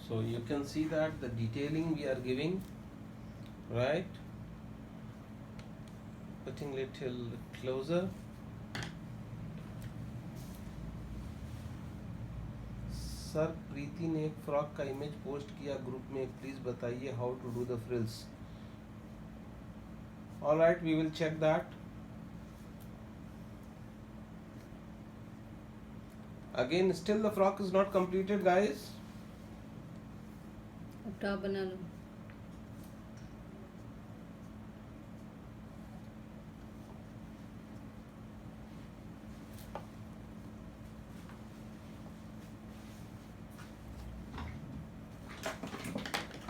So you can see that the detailing we are giving, right? Putting little closer. Sir Preeti ने एक frock का image post किया group में, please बताइए how to do the frills. All right, we will check that. Again, still the frock is not completed, guys. Top बना लो.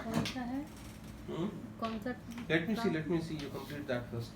कौन सा है? कौन सा? Let me see. You complete that first.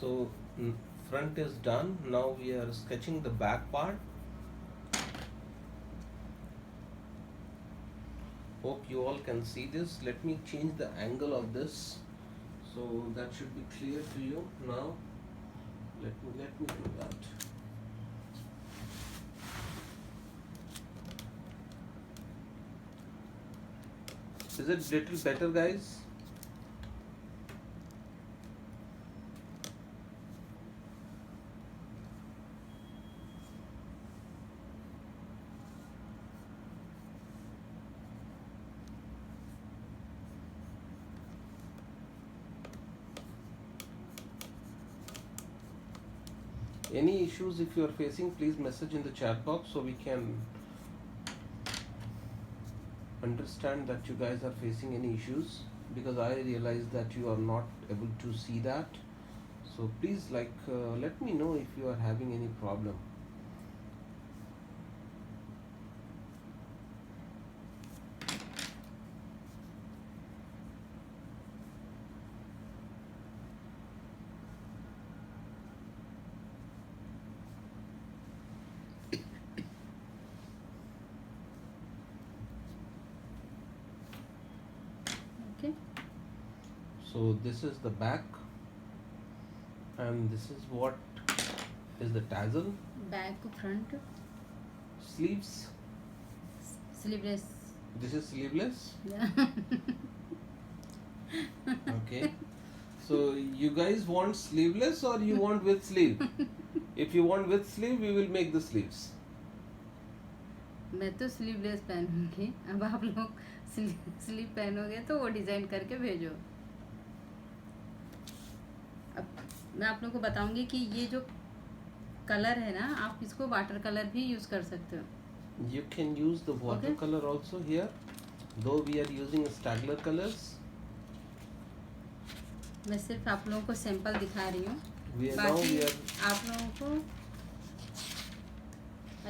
So front is done. Now we are sketching the back part. Hope you all can see this. Let me change the angle of this so that should be clear to you now. Let me do that. Is it little better, guys? Any issues if you are facing, please message in the chat box so we can understand that you guys are facing any issues, because I realize that you are not able to see that. So please let me know if you are having any problem. Okay. So this is the back, and this is what is the tassel. Back, front. Sleeves. Sleeveless. This is sleeveless. Yeah. Okay. So you guys want sleeveless or you want with sleeve? If you want with sleeve, we will make the sleeves. मैं तो sleeveless पहनूंगी. अब आप लोग sleeve पहनोगे तो वो design करके भेजो. अब मैं आप लोगों को बताऊंगी कि ये जो कलर है ना, आप इसको वाटर कलर भी यूज कर सकते हो. You can use the watercolor also here, though we are using Staedtler colors. मैं सिर्फ आप लोगों को सैंपल दिखा रही हूँ. We are now बाकी we are आप लोगों को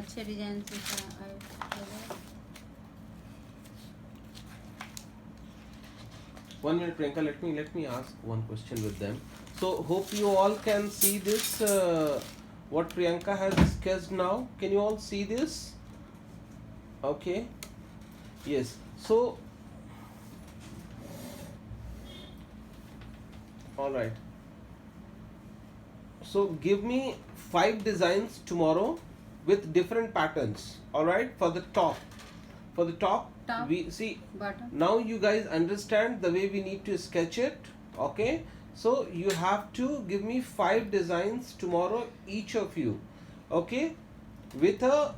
अच्छे डिजाइन से one minute, Priyanka. Let me ask one question with them. So hope you all can see this. What Priyanka has sketched now. Can you all see this? Okay. Yes. So. All right. So give me 5 designs tomorrow with different patterns. All right. For the top. Top. We see. Button. Now you guys understand the way we need to sketch it. Okay. So you have to give me 5 designs tomorrow, each of you. Okay. With a,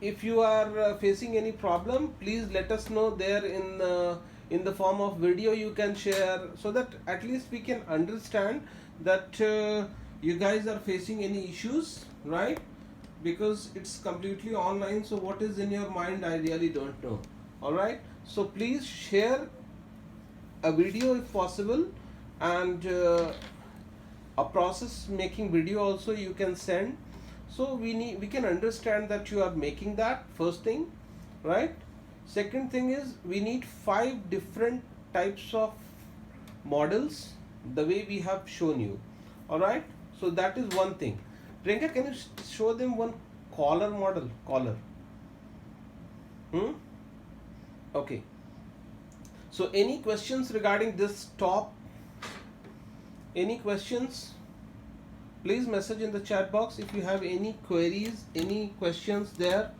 if you are facing any problem, please let us know there in the form of video. You can share so that at least we can understand that you guys are facing any issues, right? Because it's completely online, so what is in your mind, I really don't know. All right. So please share a video if possible, and a process making video also you can send, so we can understand that you are making that. First thing, right? Second thing is we need 5 different types of models the way we have shown you. All right. So that is one thing. Priyanka, can you show them one collar model? Collar. Okay. So any questions regarding this top? Any questions? Please message in the chat box if you have any queries, any questions there.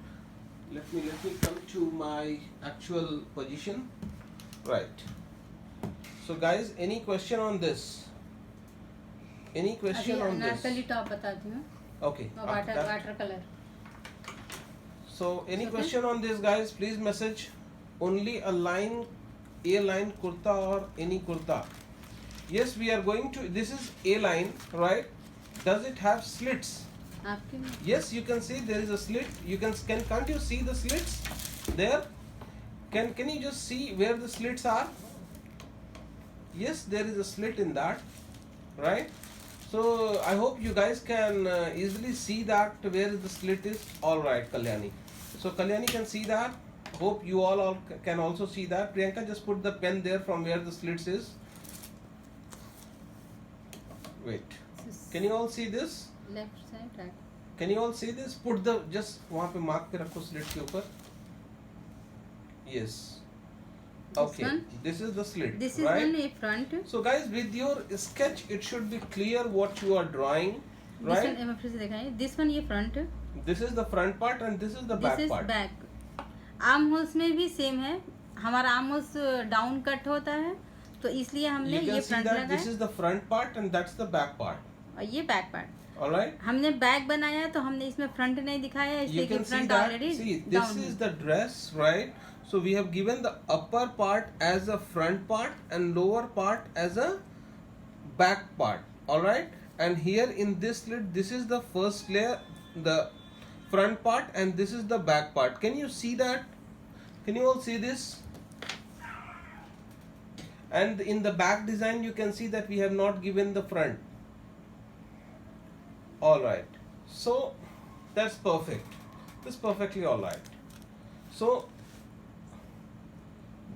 Let me come to my actual position. Right. So guys, any question on this? Any question on this? Anarkali top बताती हूँ. Okay. after that. Water colour. So any Okay. question on this, guys? Please message. Only a line kurta or any kurta. Yes, we are going to. This is A line, right? Does it have slits? आपके में. Yes, you can see there is a slit. You can't you see the slits there? Can you just see where the slits are? Yes, there is a slit in that, right? So I hope you guys can easily see that where the slit is. All right, Kalyani. So Kalyani can see that. Hope you all can also see that. Priyanka, just put the pen there from where the slits is. Wait. Can you all see this? Left side right. Can you all see this? Put the just वहाँ पे mark पे रखो slit के ऊपर. Yes. Okay. one? This is the slit. This is right? one a front. So guys, with your sketch, it should be clear what you are drawing, right? This one मैं फिर से दिखाएं. This one ये front. This is the front part and this is the back This is part. back. Arm holes में भी same है. हमारा arm holes down cut होता है, तो इसलिए हमने You ये can see फ्रंट that लगाया this is the front part and that's the back part. और ये बैक पार्ट. All right. हमने बैक बनाया तो हमने इसमें फ्रंट नहीं दिखाया, You इसलिए कि can see front that. Already See, this down is है. the dress, right? So we have given the upper part as a front part and lower part as a back part. All right. And here in this slit, this is the first layer, the front part, and this is the back part. Can you see that? Can you all see this? And in the back design, you can see that we have not given the front. All right. So that's perfect. That's perfectly all right. So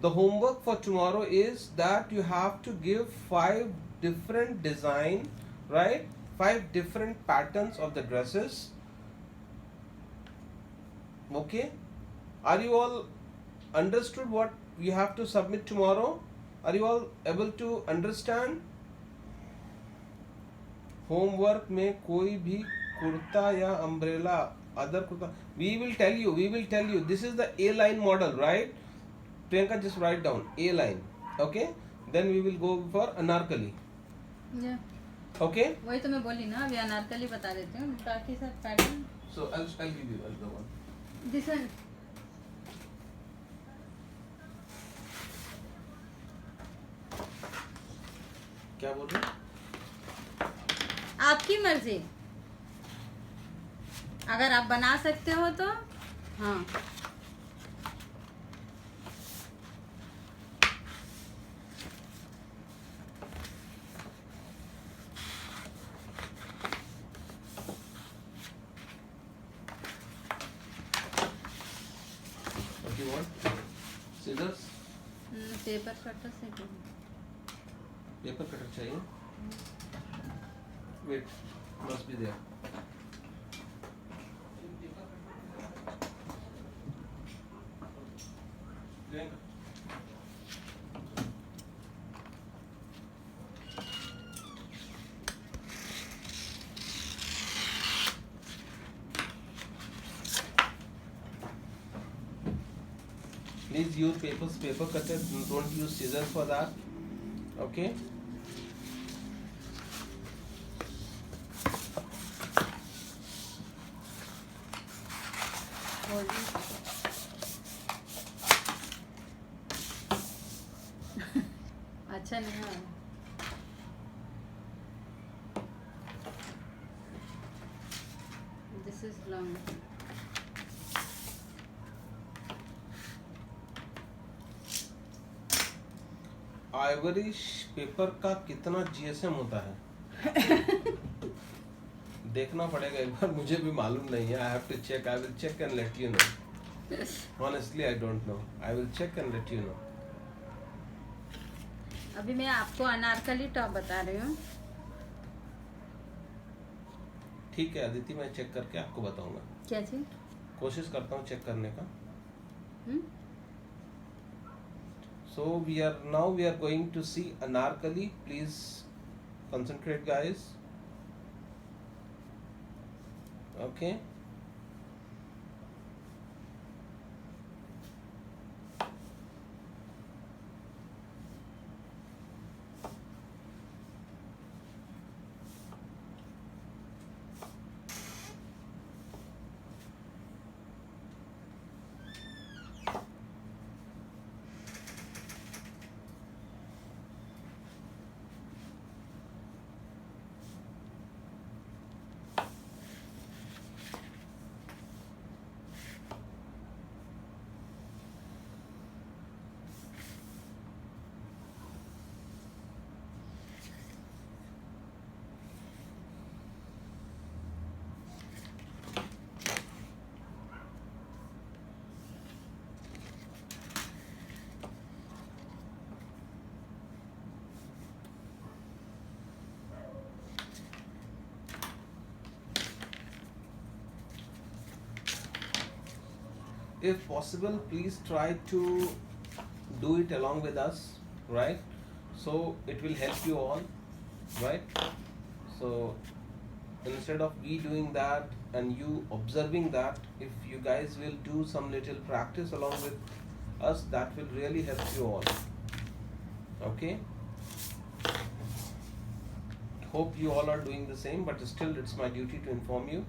the homework for tomorrow is that you have to give 5 different design, right? 5 different patterns of the dresses. Okay. Are you all understood what you have to submit tomorrow? Are you all able to understand? Homework में कोई भी कुर्ता या umbrella other kurta, we will tell you this is the A line model, right? Priyanka, just write down A line. Okay, then we will go for anarkali. Yeah. Okay, वही तो मैं बोली ना, अभी अनारकली बता देती हूँ, बाकी सब pattern. so I'll give you another one. This one. क्या बोल रहे हैं? आपकी मर्जी. अगर आप बना सकते हो तो हाँ। What do you want? Scissors? Paper cutter से पेपर कटर चाहिए? Wait, must be there. Priyanka. Please use paper cutter. Don't use scissors for that. Okay. अच्छा नहीं है। This is long. Ivory paper का कितना जीएसएम होता है? देखना पड़ेगा एक बार, मुझे भी मालूम नहीं है. I have to check. I will check and let you know. Honestly, I don't know. I will check and let you know. अभी मैं आपको अनारकली टॉप बता रही हूँ। ठीक है अदिति, मैं चेक करके आपको बताऊंगा. क्या चीज? कोशिश करता हूँ चेक करने का. हम्म? So we are going to see Anarkali. Please concentrate, guys. Okay. If possible, please try to do it along with us, right? So it will help you all, right? So instead of we doing that and you observing that, if you guys will do some little practice along with us, that will really help you all. Okay, hope you all are doing the same, but still it's my duty to inform you.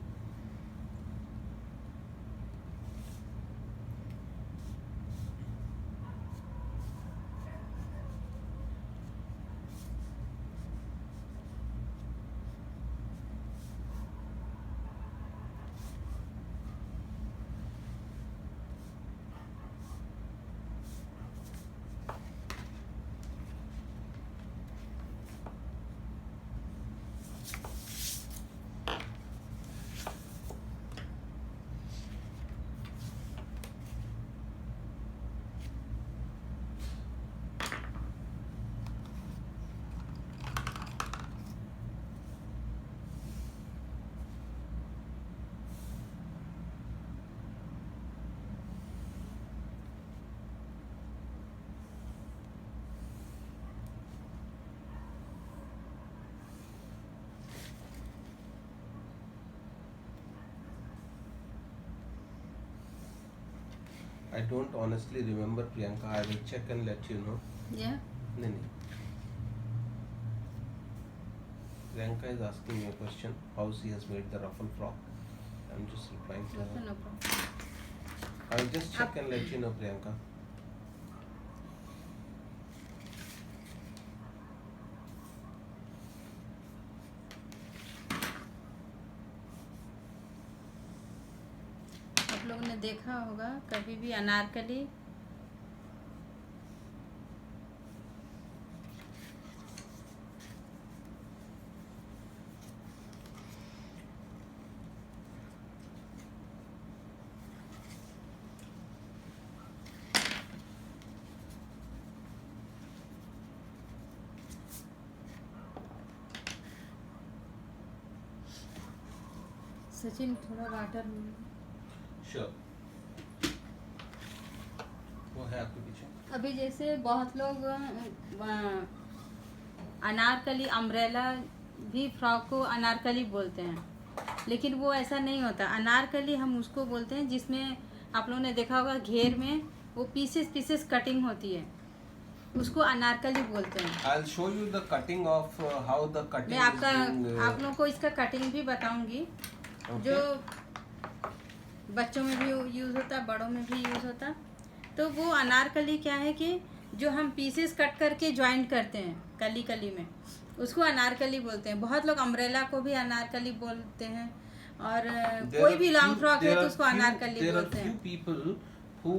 I don't honestly remember, Priyanka. I will check and let you know. Yeah. नहीं. Priyanka is asking me a question. How she has made the ruffle frock. I'm just replying to her. No problem. I will just check and let you know, Priyanka. लोगों ने देखा होगा कभी भी अनारकली सचिन थोड़ा water sure वो है आपके पीछे। अभी जैसे बहुत लोग अनारकली अम्ब्रेला भी फ्रॉक को अनारकली बोलते हैं, लेकिन वो ऐसा नहीं होता। अनारकली हम उसको बोलते हैं जिसमें आप लोगों ने देखा होगा घेर में वो पीसेस पीसेस कटिंग होती है, उसको अनारकली बोलते हैं। I'll show you the cutting of how the cutting मैं is being, आप लोगों को इसका कटिंग भी बताऊंगी, okay. जो बच्चों में भी यूज़ होता है, बड़ों में भी यूज़ होता है। तो वो अनारकली क्या है कि जो हम पीसेस कट करके ज्वाइंट करते हैं कली कली में, उसको अनारकली बोलते हैं। बहुत लोग अम्ब्रेला को भी अनारकली बोलते हैं, और कोई भी लॉन्ग फ्रॉक है तो उसको अनारकली बोलते हैं। People who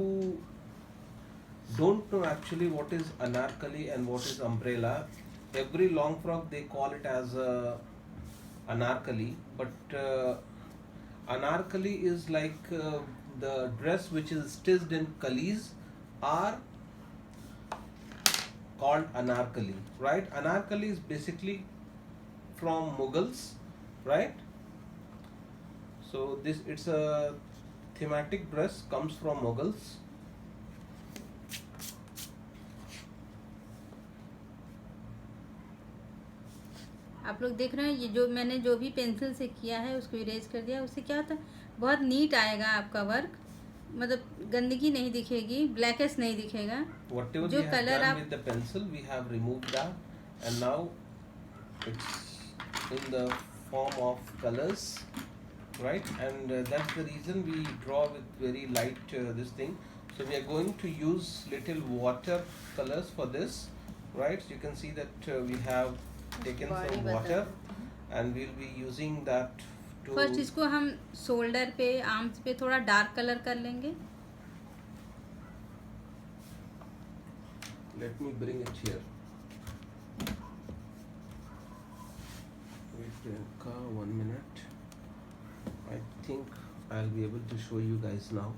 don't know actually what is anarkali and what is umbrella. Every long frock they call it as anarkali, but anarkali is like the dress which is stitched in kalis are called anarkali, right? Anarkali is basically from Mughals, right? So this it's a thematic dress, comes from Mughals. आप लोग देख रहे हैं ये जो मैंने जो भी पेंसिल से किया है उसको इरेज कर दिया, उससे क्या होता है बहुत नीट आएगा आपका वर्क, मतलब गंदगी नहीं दिखेगी, ब्लैकेस्ट नहीं दिखेगा। Whatever जो we have कलर done आप with the pencil, we have removed that, and now it's in the form of colors, right? And that's the reason we draw with very light this thing. So we are going to use little water colors for this, right? So you can see that we have taken body some बता water, देते हैं। and we'll be using that to. First इसको हम shoulder पे, arms पे थोड़ा dark colour कर लेंगे। Let me bring it here. Wait, Priyanka, 1 minute. I think I'll be able to show you guys now.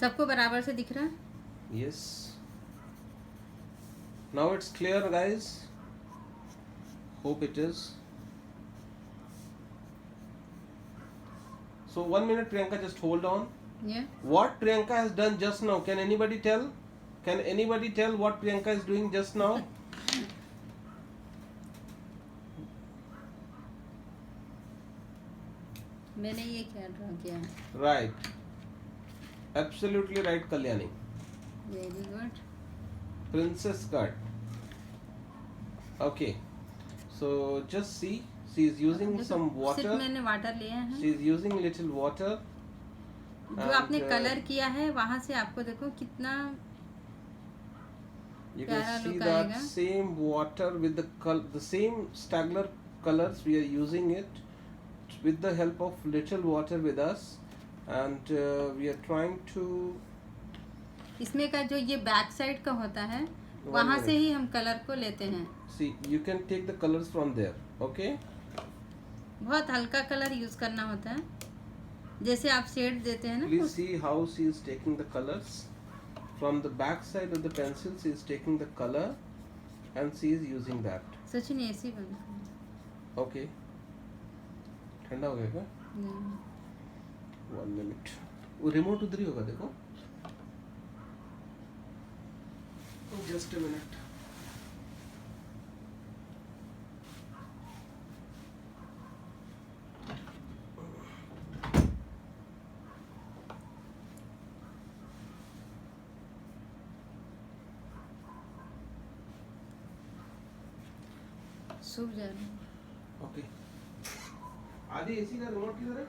सबको बराबर से दिख रहा है? Yes. Now it's clear, guys. Hope it is. So 1 minute, Priyanka, just hold on. Yeah. What Priyanka has done just now, can anybody tell? Can anybody tell what Priyanka is doing just now? मैंने ये क्या draw किया है? Right. Absolutely right, Kalyani. Very good. Princess cut. Okay. So just see, she is using some सिर्फ water. मैंने water लिया है। She is using little water. जो आपने कलर किया है वहां से आपको देखो कितना You प्यारा can see look that आएगा। same water with the same Stagler colors. We are using it with the help of little water with us, and we are trying to. इसमें का जो ये बैक साइड का होता है वहां से ही हम कलर को लेते हैं। See, you can take the colors from there. Okay. बहुत हल्का कलर यूज करना होता है, जैसे आप शेड देते हैं ना। Please see how she is taking the colors from the back side of the pencil. She is taking the color, and she is using that. Sachin ऐसी बंद कर। Okay. ठंडा हो गया क्या? नहीं। 1 minute. वो रिमोट उधर ही होगा, देखो। Just a minute. सूख जा रहा है। Okay. आदि एसी का रिमोट किधर है?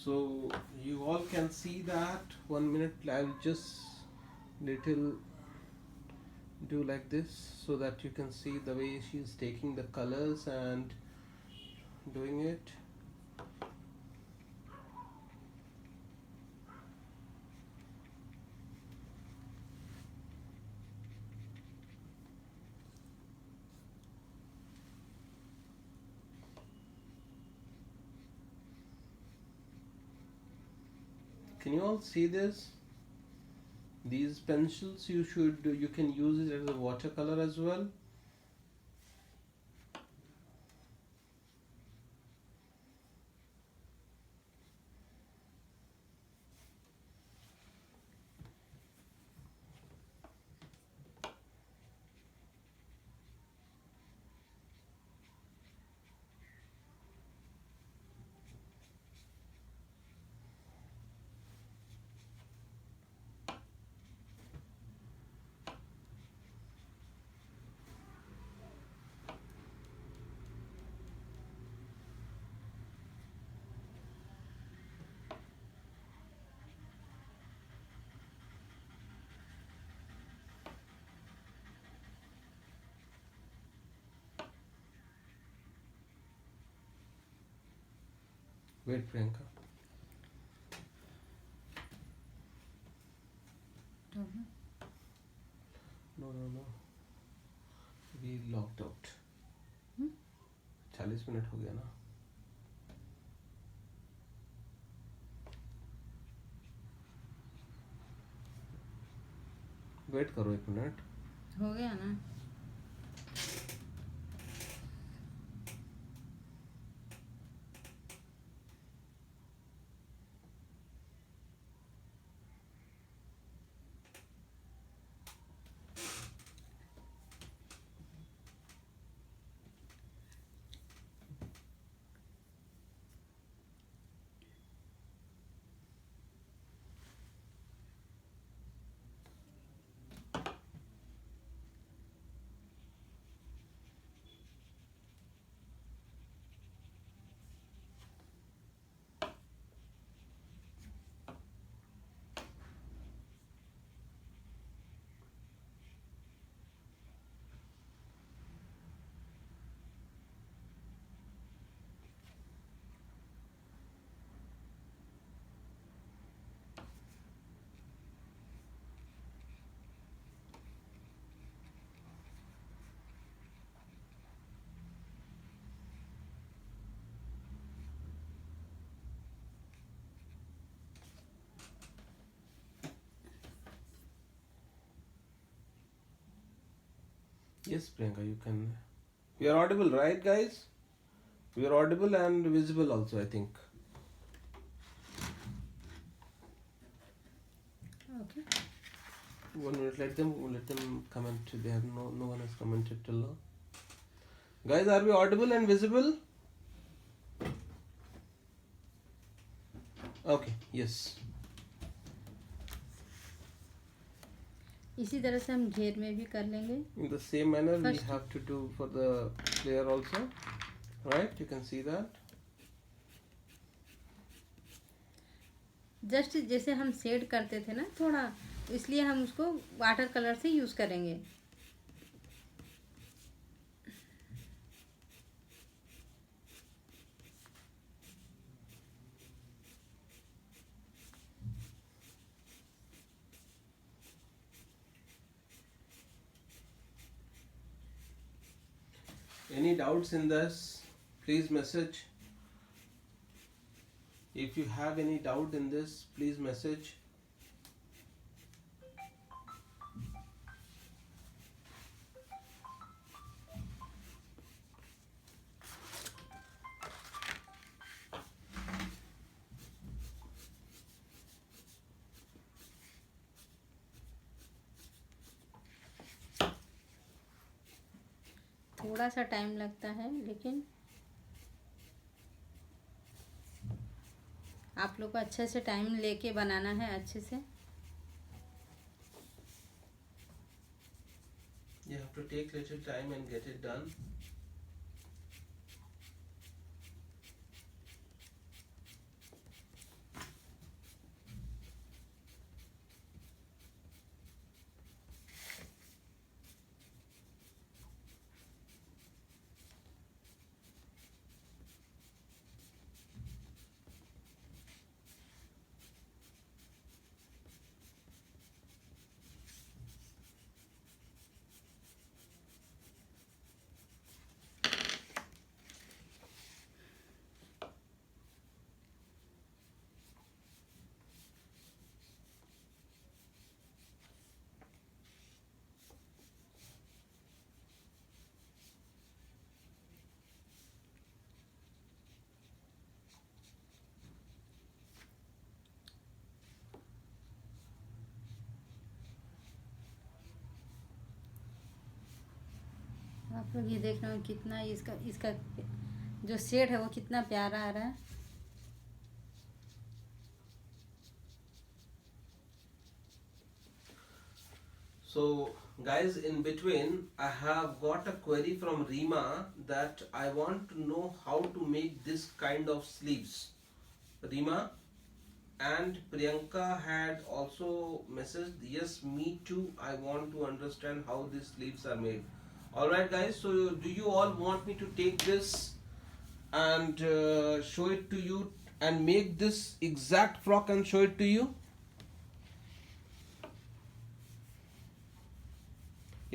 So you all can see that. 1 minute, I'll just little do like this so that you can see the way she's taking the colors and doing it. Can you all see this? These pencils you can use it as a watercolor as well. Wait, Priyanka. No. We logged out. 40 minute हो गया ना. Wait करो 1 minute. हो गया ना. Yes, Priyanka, you can. We are audible, right, guys? We are audible and visible also, I think. Okay. 1 minute. Let them comment. They have no one has commented till now. Guys, are we audible and visible? Okay. Yes. इसी तरह से हम घेर में भी कर लेंगे. In the same manner, we First. have to do for the flare also. Right? You can see that. Just जैसे हम शेड करते थे ना थोड़ा, इसलिए हम उसको वाटर कलर से यूज़ करेंगे. Any doubts in this? Please message. If you have any doubt in this, please message. थोड़ा सा टाइम लगता है, लेकिन आप लोग को अच्छे से टाइम लेके बनाना है अच्छे से. You have to take little time and get it done. आप लोग ये देख रहे हो कितना इसका इसका जो शेड है वो कितना प्यारा आ रहा है। So guys, in between I have got a query from Rima that I want to know how to make this kind of sleeves. Rima and Priyanka had also messaged, yes, me too, I want to understand how these sleeves are made. Alright guys, so do you all want me to take this and show it to you and make this exact frock and show it to you?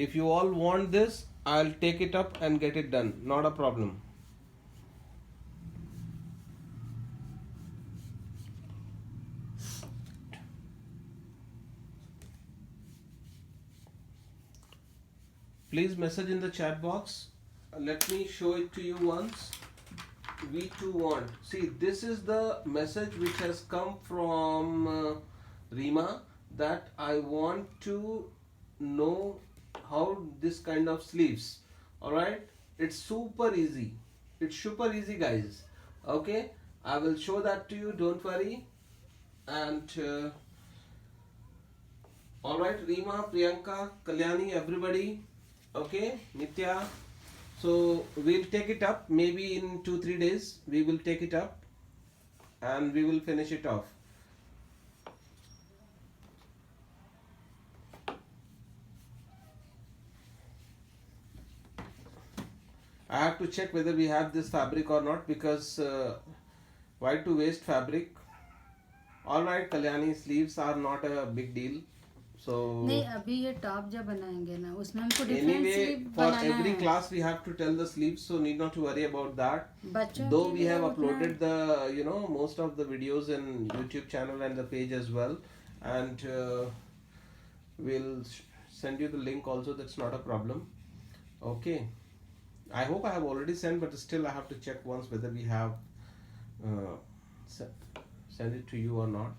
If you all want this, I'll take it up and get it done. Not a problem. Please message in the chat box. Let me show it to you once. We too want. See, this is the message which has come from Rima, that I want to know how this kind of sleeves. Alright, it's super easy. It's super easy guys. Okay, I will show that to you, don't worry. And alright, Rima, Priyanka, Kalyani, everybody, okay, Nitya, so we'll take it up maybe in 2-3 days. We will take it up and we will finish it off. I have to check whether we have this fabric or not, because why to waste fabric. Alright Kalyani, sleeves are not a big deal. So नहीं, अभी ये top जब बनाएंगे ना उसमें हमको different anyway, sleeve for banana every है। class we have to tell the sleeves, so need not to worry about that. बच्चों Though के we लिए have उतना uploaded the most of the videos in YouTube channel and the page as well, and we'll send you the link also. That's not a problem. Okay, I hope I have already sent, but still I have to check once whether we have send it to you or not.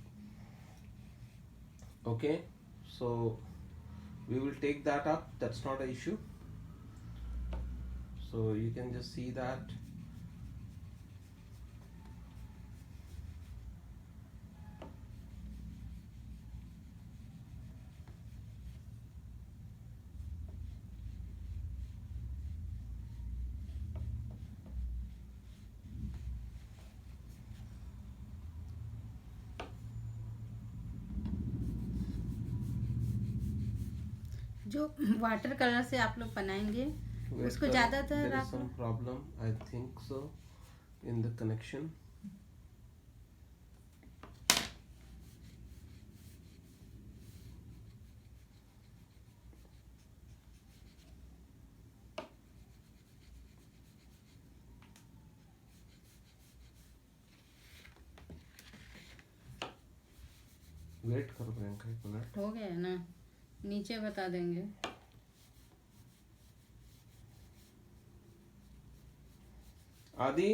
Okay, so we will take that up. That's not an issue. So you can just see that. जो water colour से आप लोग बनाएंगे Wait, उसको ज़्यादातर there is आप some problem, I think so, in the connection. Wait करो प्रियंका, एक मिनट. हो गया है ना, नीचे बता देंगे। आदि